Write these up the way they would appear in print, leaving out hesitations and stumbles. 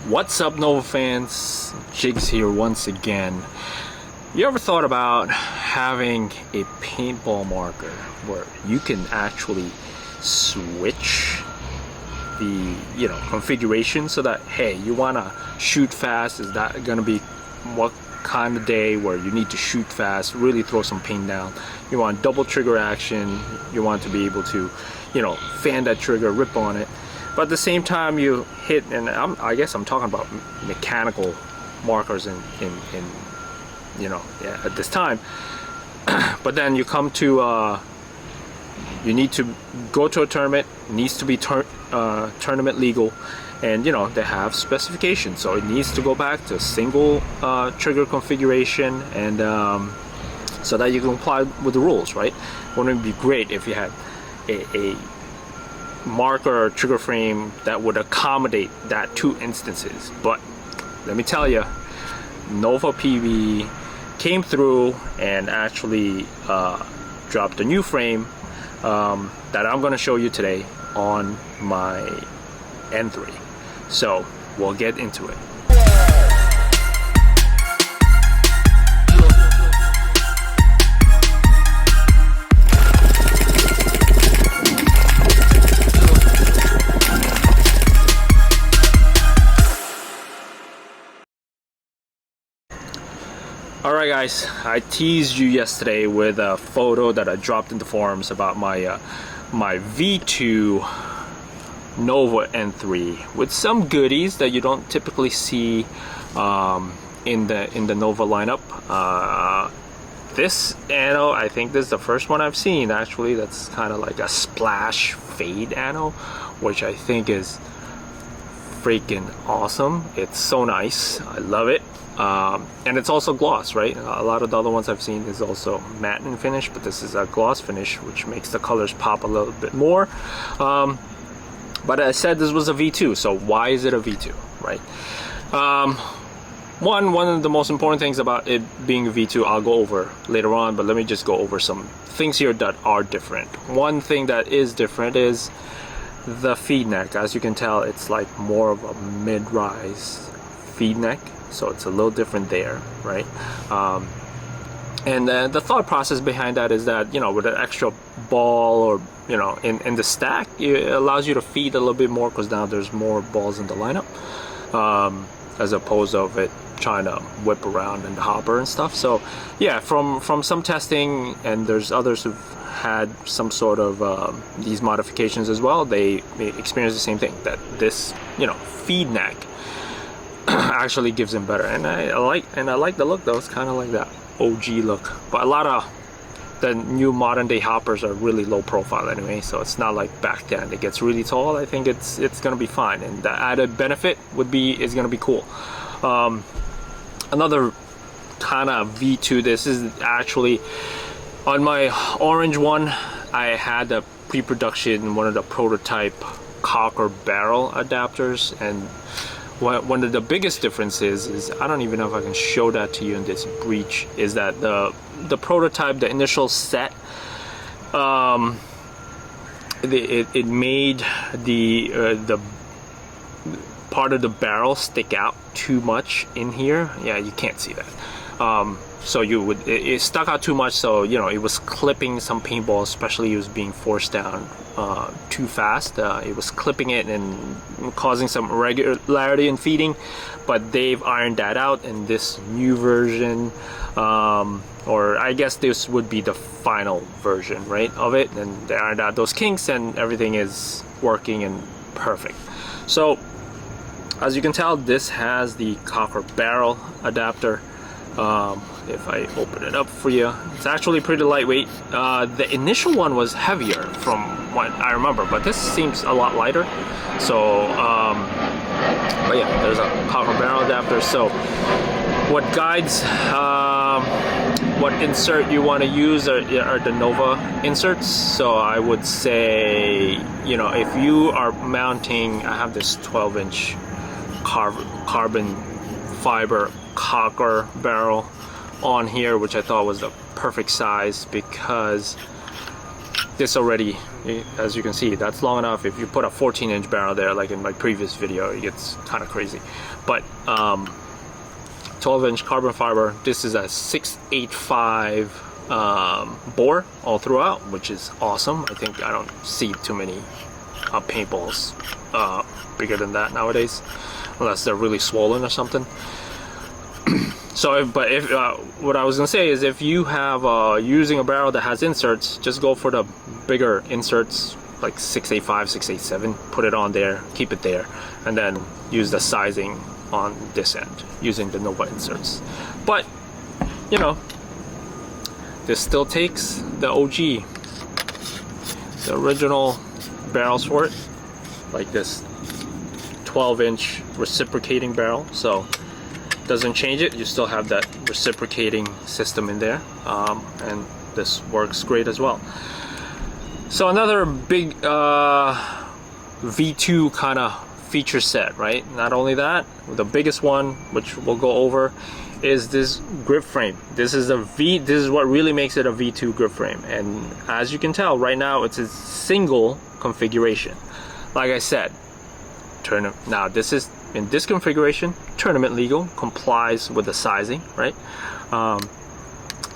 What's up, Nova fans? Jigs here once again. You ever thought about having a paintball marker where you can actually switch the configuration so that, hey, you want to shoot fast? Is that going to be what kind of day where you need to shoot fast, really throw some paint down? You want double trigger action, you want to be able to fan that trigger, rip on it, but at the same time you hit, and I guess I'm talking about mechanical markers at this time. But then you come to you need to go to a tournament, needs to be tournament legal, and they have specifications, so it needs to go back to single trigger configuration, and so that you can comply with the rules, right? Wouldn't it be great if you had a marker or trigger frame that would accommodate that two instances? But let me tell you, Nova PB came through and actually dropped a new frame that I'm going to show you today on my N3. So we'll get into it. Alright guys, I teased you yesterday with a photo that I dropped in the forums about my my V2 Nova N3 with some goodies that you don't typically see in the Nova lineup. This anno, I think this is the first one I've seen actually that's kind of like a splash fade anno, which I think is freaking awesome. It's so nice, I love it. And it's also gloss, right? A lot of the other ones I've seen is also matte in finish, but this is a gloss finish, which makes the colors pop a little bit more. But I said this was a V2, so why is it a V2, right? One of the most important things about it being a V2 I'll go over later on, but let me just go over some things here that are different. One thing that is different is the feed neck. As you can tell, it's like more of a mid-rise feed neck, so it's a little different there, right? And the thought process behind that is that with an extra ball or in the stack, it allows you to feed a little bit more because now there's more balls in the lineup, as opposed to it trying to whip around in the hopper and stuff. So yeah, from some testing, and there's others who've had some sort of these modifications as well, they experience the same thing, that this feed neck actually gives them better, and I like the look though. It's kind of like that OG look, but a lot of the new modern day hoppers are really low profile anyway, so it's not like back then it gets really tall. I think it's gonna be fine, and the added benefit is gonna be cool. Another kind of V2, this is actually on my orange one. I had a pre-production, one of the prototype cocker barrel adapters, and one of the biggest differences is, I don't even know if I can show that to you in this breach, is that the prototype, the initial set, it made the part of the barrel stick out too much in here. Yeah, you can't see that. So it stuck out too much, so it was clipping some paintballs, especially it was being forced down too fast. It was clipping it and causing some irregularity in feeding, but they've ironed that out in this new version, or I guess this would be the final version, right, of it, and they ironed out those kinks and everything is working and perfect. So as you can tell, this has the cocker barrel adapter. If I open it up for you, it's actually pretty lightweight. The initial one was heavier from what I remember, but this seems a lot lighter. So but yeah, there's a cocker barrel adapter. So what guides what insert you want to use are the Nova inserts. So I would say, if you are mounting, I have this 12-inch carbon fiber cocker barrel on here, which I thought was the perfect size, because this already, as you can see, that's long enough. If you put a 14-inch barrel there, like in my previous video, it gets kind of crazy. But 12-inch carbon fiber. This is a 685 bore all throughout, which is awesome. I think I don't see too many paintballs bigger than that nowadays, unless they're really swollen or something. So, but if what I was gonna say is, if you have using a barrel that has inserts, just go for the bigger inserts, like 685, 687. Put it on there, keep it there, and then use the sizing on this end using the Nova inserts. But you know, this still takes the OG, the original barrels for it, like this 12-inch reciprocating barrel. So doesn't change it, you still have that reciprocating system in there, and this works great as well. So another big V2 kind of feature set, right? Not only that, the biggest one, which we'll go over, is this grip frame. This is what really makes it a V2 grip frame. And as you can tell right now, it's a single configuration. Like I said, now this is in this configuration, tournament legal, complies with the sizing, right?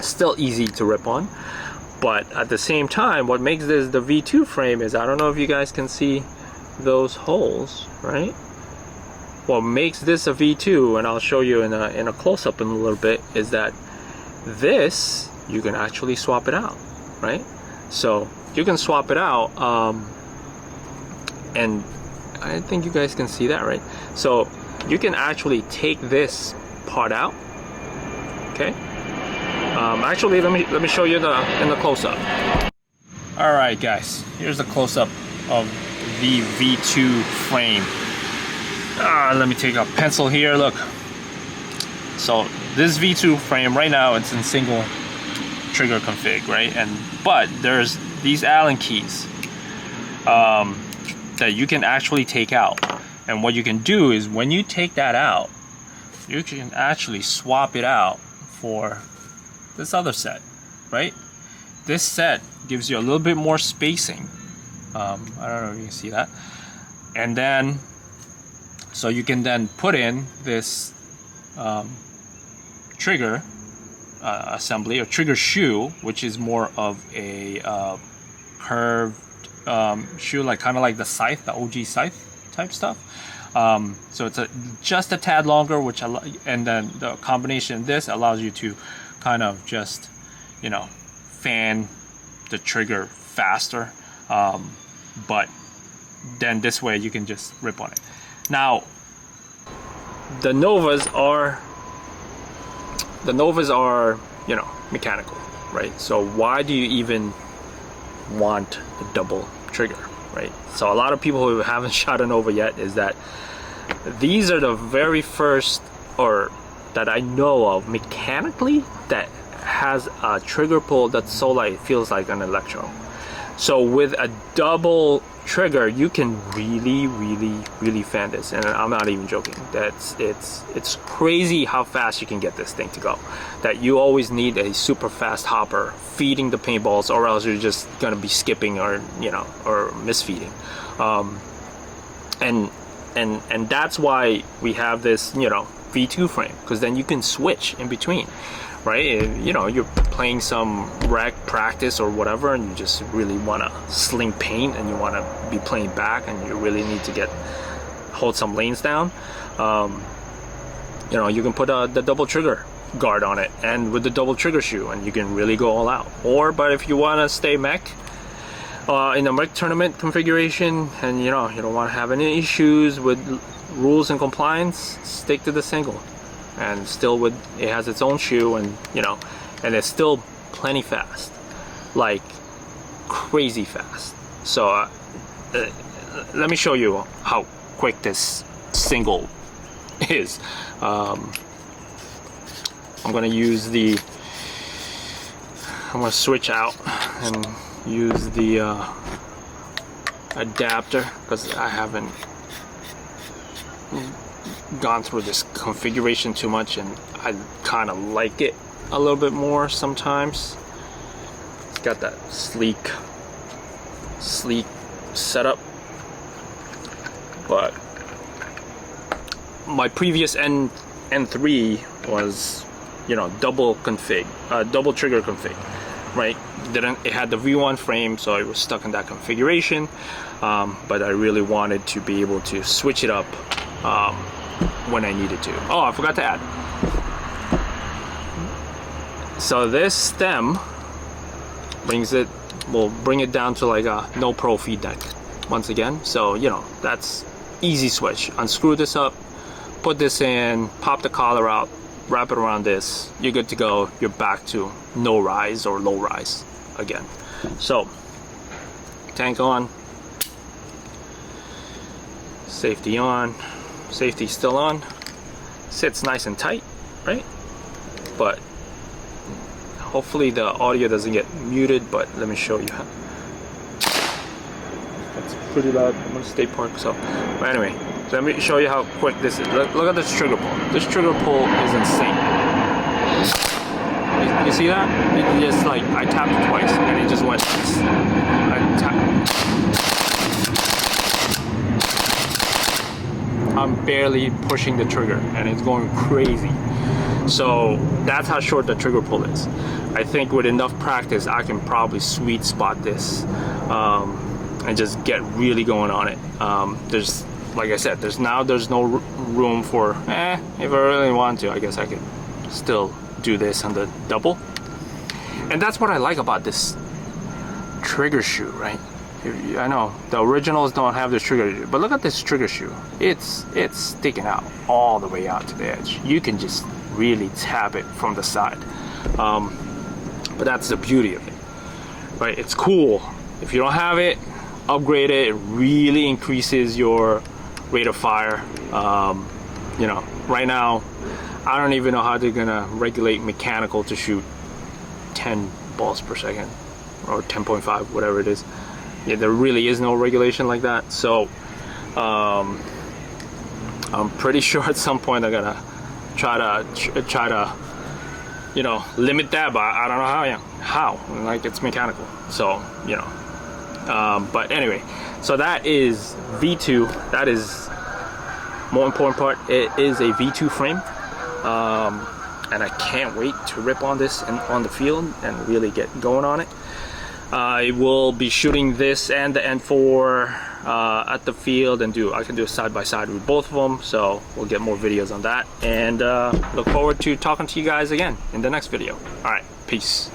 Still easy to rip on, but at the same time, what makes this the V2 frame is, I don't know if you guys can see those holes, right? What makes this a V2, and I'll show you in a close-up in a little bit, is that this, you can actually swap it out, right? So you can swap it out, and I think you guys can see that, right? So you can actually take this part out, okay? Actually, let me show you in the close-up. All right, guys, here's the close-up of the V2 frame. Let me take a pencil here. Look. So this V2 frame right now, it's in single trigger config, right? But there's these Allen keys that you can actually take out. And what you can do is, when you take that out, you can actually swap it out for this other set, right? This set gives you a little bit more spacing. I don't know if you can see that. And then, so you can then put in this trigger assembly, or trigger shoe, which is more of a curved shoe, like kind of like the scythe, the OG scythe type stuff. So it's just a tad longer, and then the combination of this allows you to kind of just, you know, fan the trigger faster. But then this way you can just rip on it. Now, the Novas are, you know, mechanical, right? So why do you even want a double trigger, right? So a lot of people who haven't shot a Nova yet, is that these are the very first, or that I know of mechanically, that has a trigger pull that's so light it feels like an electro. So with a double trigger, you can really fan this, and I'm not even joking. It's crazy how fast you can get this thing to go. That you always need a super fast hopper feeding the paintballs, or else you're just gonna be skipping, or you know, or misfeeding. And that's why we have this, you know, V2 frame, because then you can switch in between, right? You know, you're playing some rec practice or whatever, and you just really want to sling paint, and you want to be playing back, and you really need to hold some lanes down. You know, you can put the double trigger guard on it, and with the double trigger shoe, and you can really go all out. But if you want to stay mech, in a mech tournament configuration, and you know, you don't want to have any issues with rules and compliance, stick to the single. And still, it has its own shoe, and you know, and it's still plenty fast, like crazy fast. So let me show you how quick this single is. I'm gonna switch out and use the adapter, because I haven't gone through this configuration too much, and I kind of like it a little bit more sometimes. It's got that sleek sleek setup. But my previous N3 was, you know, double trigger config, right? It had the V1 frame, so it was stuck in that configuration. But I really wanted to be able to switch it up when I needed to. Oh, I forgot to add. So this stem will bring it down to like a no pro feedback once again. So, you know, that's easy switch. Unscrew this up, put this in, pop the collar out, wrap it around this, you're good to go. You're back to no rise or low rise again. So tank on, safety on, safety still on, sits nice and tight, right? But hopefully the audio doesn't get muted, but let me show you how. That's pretty loud. I'm gonna stay parked, so. But anyway, so let me show you how quick this is. Look at this trigger pull. This trigger pull is insane. You see that? It just like, I tapped it twice and it just went. I'm barely pushing the trigger and it's going crazy. So that's how short the trigger pull is. I think with enough practice, I can probably sweet spot this and just get really going on it. There's, like I said, there's no room for, if I really want to, I guess I could still do this on the double. And that's what I like about this trigger shoe, right? I know the originals don't have this trigger shoe, but look at this trigger shoe. It's sticking out all the way out to the edge. You can just really tap it from the side. But that's the beauty of it, right? It's cool. If you don't have it, upgrade it. It really increases your rate of fire. You know, right now, I don't even know how they're gonna regulate mechanical to shoot 10 balls per second or 10.5, whatever it is. Yeah, there really is no regulation like that. So I'm pretty sure at some point they're gonna try to you know, limit that, but I don't know how. Like, it's mechanical, so you know. But anyway, so that is V2. That is more important part. It is a V2 frame, and I can't wait to rip on this and on the field and really get going on it. I will be shooting this and the N4 at the field, and I can do a side by side with both of them, so we'll get more videos on that, and look forward to talking to you guys again in the next video. All right, peace.